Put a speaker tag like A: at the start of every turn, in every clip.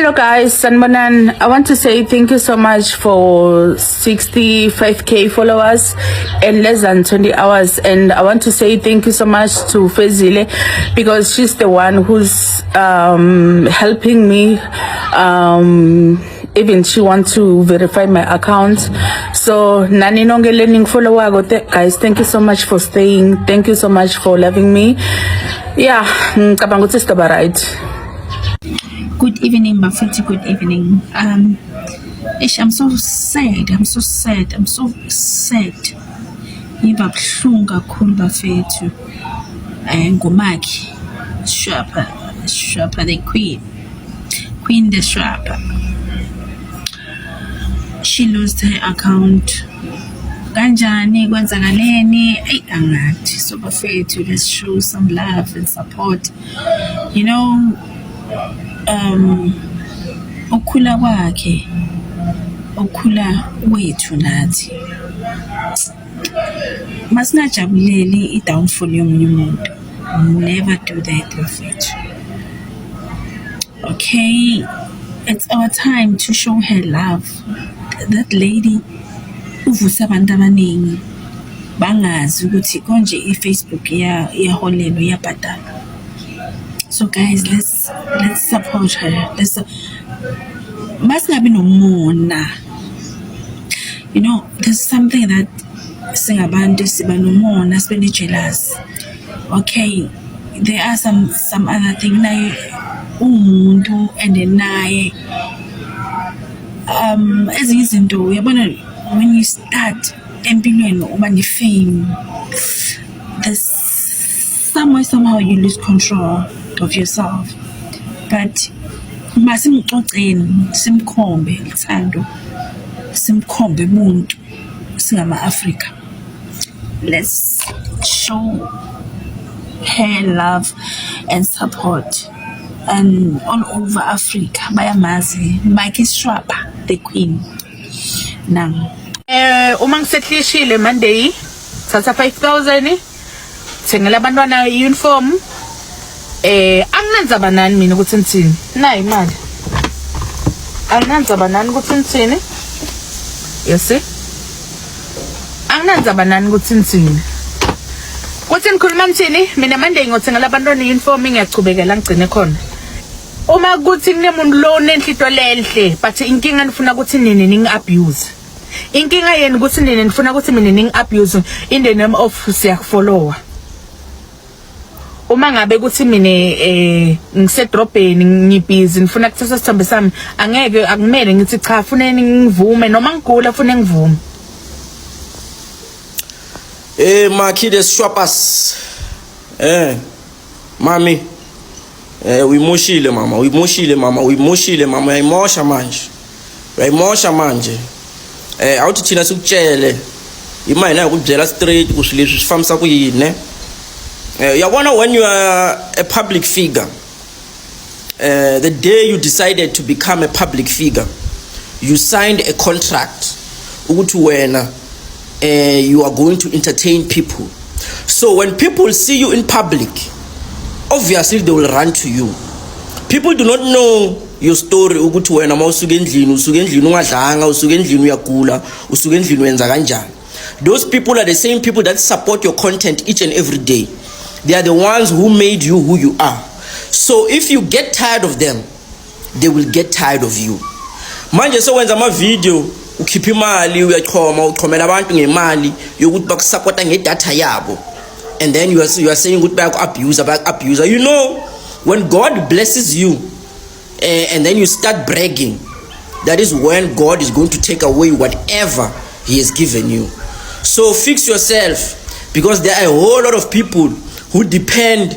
A: Hello guys, Sanbanan. I want to say thank you so much for 65k followers in less than 20 hours, and I want to say thank you so much to Fezile because she's the one who's helping me. Even she wants to verify my account. So nani nonge learning follower guys, thank you so much for staying. Thank you so much for loving me. Yeah, kabangu sister right.
B: Good evening, Mafiti. Good evening. I'm so sad. I'm so sad. I'm so sad. Iba buhlungu kakhulu bafethu. Ngumaki. Shwapa the queen. Queen the Shwapa. She lost her account. Kanjani kwenzakaleni? Angathi. So bafethu, let's show some love and support. You know, okhula kwakhe okhula wethu nathi masinajabuleli i-downfall yomunye umuntu. Never do that, bafethu. Okay, it's our time to show her love. That lady uvuse abantu abaningi bangazi ukuthi konje i-Facebook yaholelwa iyabhadala. So guys, let's support her. Masingabi nomona. You know, there's something that singabantu siba nomona, sibe jealous. Okay, there are some other thing naye umuntu and naye ezinye izinto uyabona when you start empilweni uba ne-fame, there's somehow you lose control of yourself. But masimxoxeni, simkhombe uthando, simkhombe umuntu singama Africa. Let's show her love and support, and all over Africa bayamazi Mike Shwapa the queen. Now
A: Uma ngisehlishile Monday thatha 5,000 thengela abantwana uniform. Anginanza banani mina ukuthi ngithini nayi imali anginanza banani ukuthi ngithini yesi anginanza banani ukuthi ngithini kuthi ngikhuluma ngithini mina Monday ngothengela abantwana uniform ngiyachubekela ngigcine khona uma kuthi kunemuntu lo nenhlito lenhle but inkinga nifuna ukuthi nini ningi abuse inkinga yeni ukuthi nini nifuna ukuthi mina ningi abuse in the name of siyafollower. Uma ngabe kuthi mina ngisedrobheni ngibhizi ngifuna ukuthatha isithombe sami angeke akumele ngithi cha funeni ngivume noma ngigula funeni ngivume.
C: Maki the Shwapas. Mami. Uimoshile mama, uyimosha manje. Awuthi thina sikutshele imali nayo kubyela straight kusileswi sifamisa kuyini. When you are a public figure, the day you decided to become a public figure, you signed a contract. You are going to entertain people. So when people see you in public, obviously they will run to you. People do not know your story. Those people are the same people that support your content each and every day. They are the ones who made you who you are. So if you get tired of them, they will get tired of you. Manje so wenza ama video ukhipha imali uyachoma uqhomela abantu ngemali yokuthi bakusupporta ngedata yabo, and then you are saying ukuthi bayaku-abuser. You know, when God blesses you and then you start bragging, that is when God is going to take away whatever he has given you. So fix yourself, because there are a whole lot of people who depend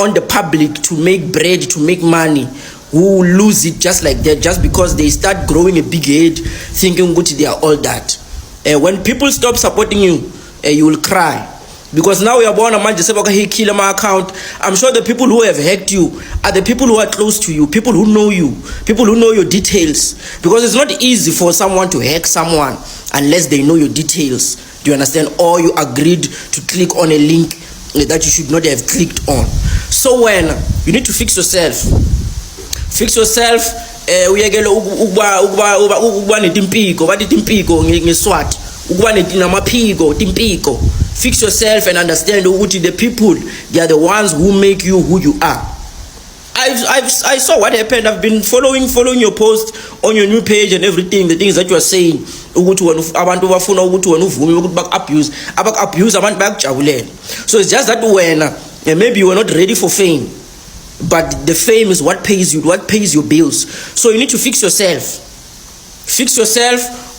C: on the public to make bread, to make money, who lose it just like that, just because they start growing a big head, thinking they are all that. When people stop supporting you, you will cry. Because now we are born a man just he kill my account. I'm sure the people who have hacked you are the people who are close to you, people who know you, people who know your details. Because it's not easy for someone to hack someone unless they know your details. Do you understand? Or you agreed to click on a link that you should not have clicked on. So when you need to fix yourself uyekele ukuba netimpiko bathi timpiko ngeSwati ukuba namaphiko timpiko. Fix yourself and understand ukuthi the people, they are the ones who make you who you are. I saw what happened. I've been following your post on your new page and everything, the things that you are saying ukuthi abantu bafuna ukuthi wena uvume ukuthi abak-abuse abantu bayakujabulela. So it's just that maybe you were not ready for fame, but the fame is what pays you, what pays your bills. So you need to fix yourself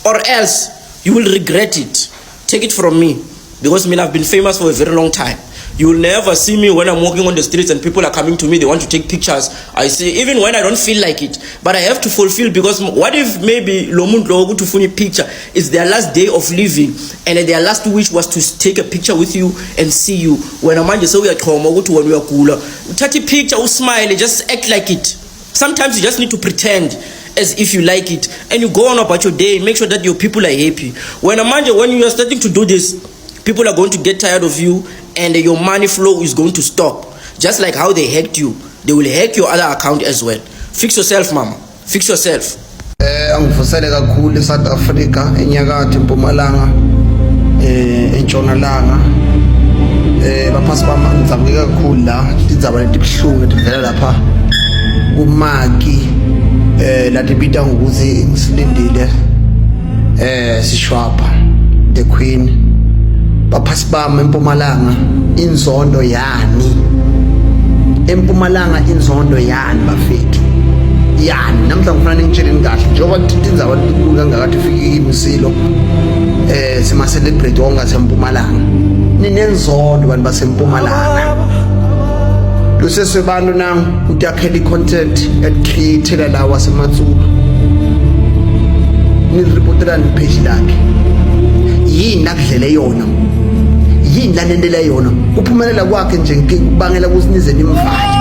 C: or else you will regret it. Take it from me, because I've been famous for a very long time. You will never see me when I'm walking on the streets and people are coming to me, they want to take pictures. I say, even when I don't feel like it, but I have to fulfill, because what if maybe Lomundo to funny picture is their last day of living and their last wish was to take a picture with you and see you. When a man just say we are trauma, when we are cooler, take a picture, smile, just act like it. Sometimes you just need to pretend as if you like it, and you go on about your day. Make sure that your people are happy. When you are starting to do this, people are going to get tired of you, and your money flow is going to stop. Just like how they hacked you, they will hack your other account as well. Fix yourself, mama. Fix yourself.
D: Angifusele kakhulu eSouth Africa, enyakatho, eMpumalanga, eNtshonalanga. Baphasi bami ngizamke kakhulu la, indaba letibhlungu tivela lapha kuMaki, lathi bita ngokuthi Silindile Sishwapha, the Queen. Baphasi bami eMpumalanga, inzondo yani. eMpumalanga inzondo yani bafethu. Yani namhla ngifuna ngitshele kahle njengoba indaba likhulu kangaka ufike imisilo sima celebrate wonga seMpumalanga. Ninenzondo bantu baseMpumalanga. Lusese bantu nang utakhela icontent creator la waseMatsulu. Ni reportera ni page lakhe. Yini nakudlele yona? Yini lanendela yona? Uphumelela kwakhe nje kubangela kusinize nimvali.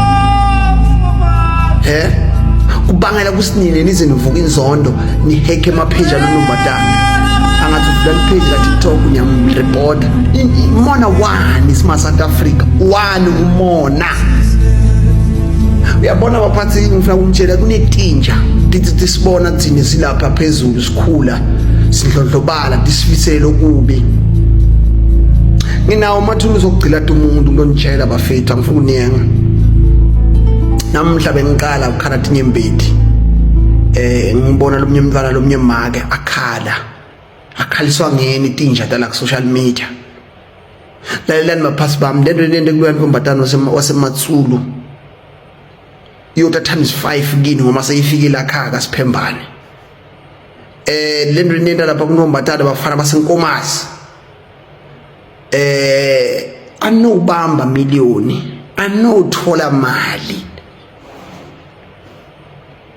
D: Kubangela kusinine nize nivuka inzondo ni hack emapage alonumbatana. Angathi uvula page la TikTok nyamreport. Mona wani sima South Africa. Wani umona. Uyabona baphathi ngifuna ukumtshela kunetinja. Tithi sibona thina silapha phezulu sikhula. Sidlodlobala disifisele okubi. Nginawo amathuluzi okugcila umuntu ngonitshela bafethu angifuna unyenga. Namhla bengiqala ukukhala tinyembeti. Ngibona lo mnyemntwana lo mnyemake akhaliswa ngeni tinja tala ku social media. Lalelani baphasi bami lento kubuyani kombatana waseMatsulu. Yota times 5 kini ngoma seyifike la khaka siphembane. Lento nenda lapha kunombatana bafana basenkomazi. Anobamba miliyoni, anothola mali.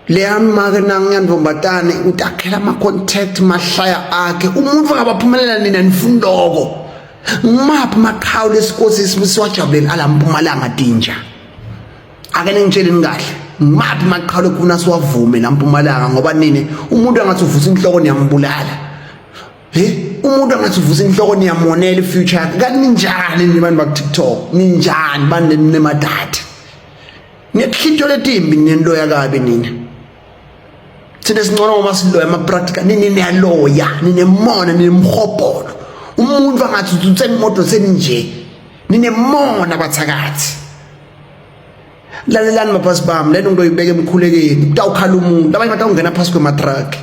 D: Leyamake nangyandvombatane utakhela ama contact mahlaya akhe. Umuntu akabaphumelela nina nifundoko. Ngimaphi maqhawe lesikhosi siwajabulela ala Mpumalanga tinja. Ake ngitshele kahle. Ngimaphi maqhawe kuna siwavume la Mpumalanga ngoba nini umuntu angathi uvusa inhloko niyambulala. Umuntu angathi uvusa inhloko niyamonela ifuture yakhe. Kanti ninjani nibantu ba TikTok? Ninjani bande nemadata? Niyakhitho letimbi nento yakabe nina. Sine singcono ngoma siloya ama practical nini niyaloya, ninemona ninemhobholo. Umuntu angathi utsenga imoto seninje. Ninemona bathakathi. Lalelani maphasi bami lento ngiyoyibeka emkhulekeni utawukhala umuntu abanye batawungena phasi kwematrack.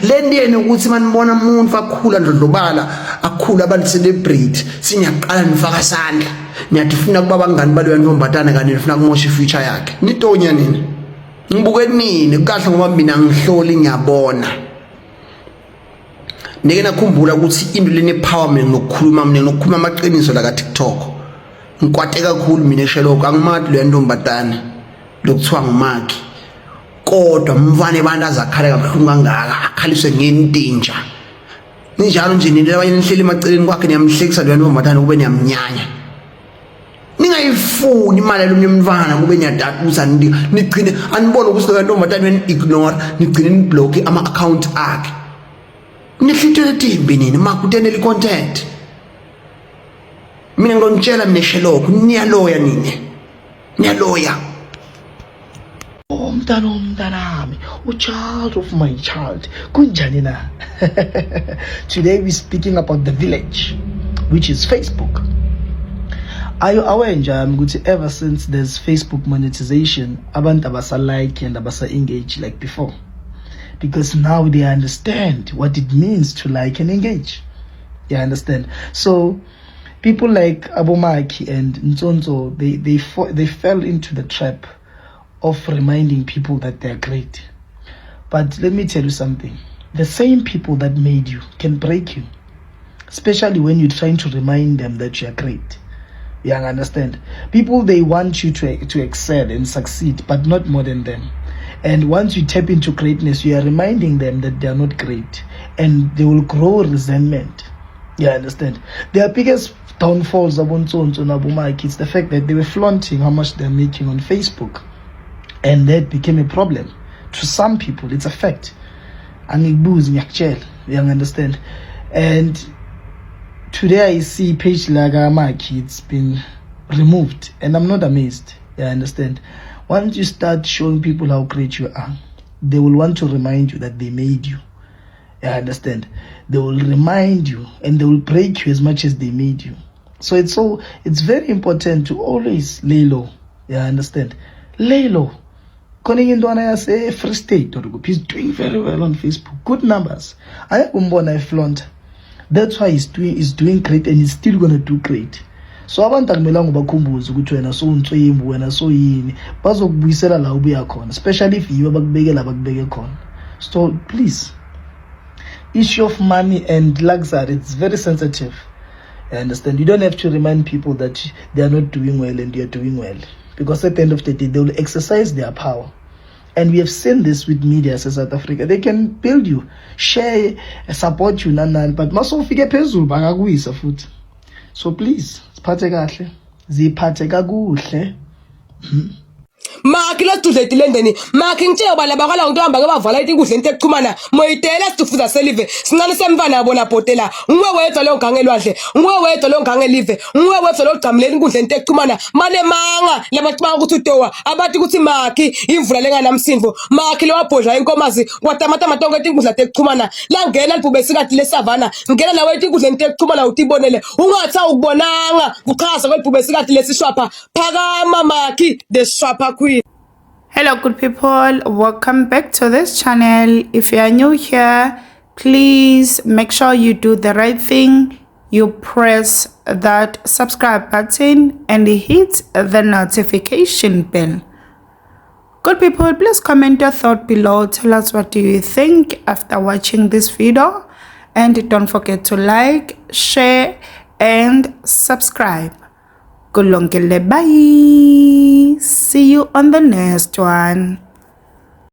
D: Lendiyeni ukuthi manibona umuntu akhula ndlondlobala akhula abantu celebrate sinyaqala nifaka sandla niyathi funa kuba bangani baloya ntombatana kanti nifuna kumosha ifuture yakhe nitonya nini ngibuke nini kahle ngoba mina ngihloli ngiyabona nike nakhumbula ukuthi into lene empowerment ngokukhuluma mina ngokukhuluma amaqiniso la ka TikTok ngikwate kakhulu mina esheloko angimati lo ntombatana lokuthiwa nguMaki kodwa mvane abantu azakhala kabuhlungu kangaka akhaliswe ngentinja ninjalo nje nini labanye nihleli emaceleni kwakhe niyamhlekisa lo ntombatana kube niyamnyanya ningayifuni imali lomnyemntwana kube niyadatusa nigcine anibone ukuthi lo ntombatana ignore nigcine niblock ama account akhe nihlithe timbi nini makutenele content mina ngonitshela mina esheloko niyaloya nini niyaloya
E: umntanami, child of my child. Kunjani na? Today we're speaking about the village, which is Facebook. Are you aware, Njam, ever since there's Facebook monetization, abantu abasa like and abasa engage like before? Because now they understand what it means to like and engage. You understand? So people like Abomaki and Nzonzo, they fell into the trap of reminding people that they're great. But let me tell you something. The same people that made you can break you, especially when you're trying to remind them that you're great. You understand? People, they want you to excel and succeed, but not more than them. And once you tap into greatness, you are reminding them that they are not great, and they will grow resentment. You understand? Their biggest downfalls of Nzonzo and Abomaki is the fact that they were flaunting how much they're making on Facebook, and that became a problem to some people. It's a fact. And you understand? And today I see page like Amaki, it's been removed, and I'm not amazed. You understand? Once you start showing people how great you are, they will want to remind you that they made you. You understand? They will remind you, and they will break you as much as they made you. So it's very important to always lay low. You understand? Lay low. Free State, he's doing very well on Facebook. Good numbers. I flaunt. That's why he's doing great, and he's still gonna do great. So abantu akumelanga bakhumbuze ukuthi wena so untswembu wena so yini bazokubuyisela la ubuya khona, especially if yiwe bakubekela bakubeke khona. So please, issue of money and luxury, it's very sensitive. I understand? You don't have to remind people that they are not doing well and you are doing well, because at the end of the day they will exercise their power. And we have seen this with media in South Africa. They can build you, share, support you, but maso ufike phezulu bangakuyisa futhi. So please, ziphathe kakuhle.
F: Maki lasitudle dilendeni maki ngitshela bala bakwala ngento hamba ke bavala inkundla into ekuxhumana moyidela sidufuza selive sincane semfana yabona bhotela nguwe wedwa lo ngange lwadle nguwe wedwa lo ngange live nguwe wedwa lo gcamelela inkundla into ekuxhumana mane manga labaxhumana ukuthi uDowa abathi ukuthi maki imvula lenganamsindvo maki lo wabhodla inkomazi kwatamata matonke inkundla into ekuxhumana la ngena libhube sikathi lesavana ngena nawe inkundla into ekuxhumana utibonele ungatha ukubonanga kuchaza kwelibhube sikathi lesishwapha phakama maki the shwapha queen.
A: Hello good people, welcome back to this channel. If you are new here, please make sure you do the right thing. You press that subscribe button and hit the notification bell. Good people, please comment your thought below. Tell us what do you think after watching this video, and don't forget to like, share and subscribe. Kulongile, bye. See you on the next one.